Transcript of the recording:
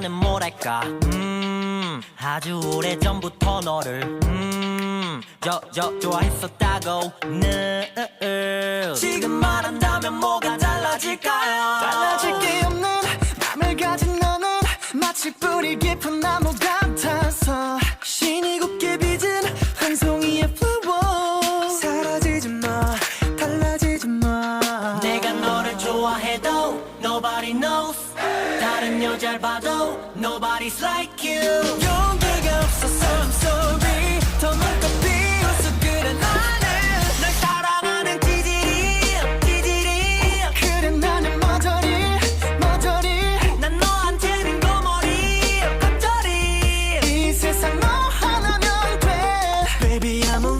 나는 뭐랄까 아주 오래전부터 너를 좋아했었다고. 지금 말한다면 뭐가 달라질까요? 달라질 게 없는 맘을 가진 너는 마치 뿌리 깊은 나무 같아서 신이 곱게 빚은 한 송이의 flower. 사라지지 마, 달라지지 마. 내가 너를 좋아해도 nobody knows. 다른 여자를 봐도 nobody's like you. 용기가 없어서 I'm sorry. 더 맘껏 비웃어 그래 나는 널 사랑하는 찌질이 그래 나는 머저리 난 너한테는 거머리 겉절이. 이 세상 너 하나면 돼. Baby I'm a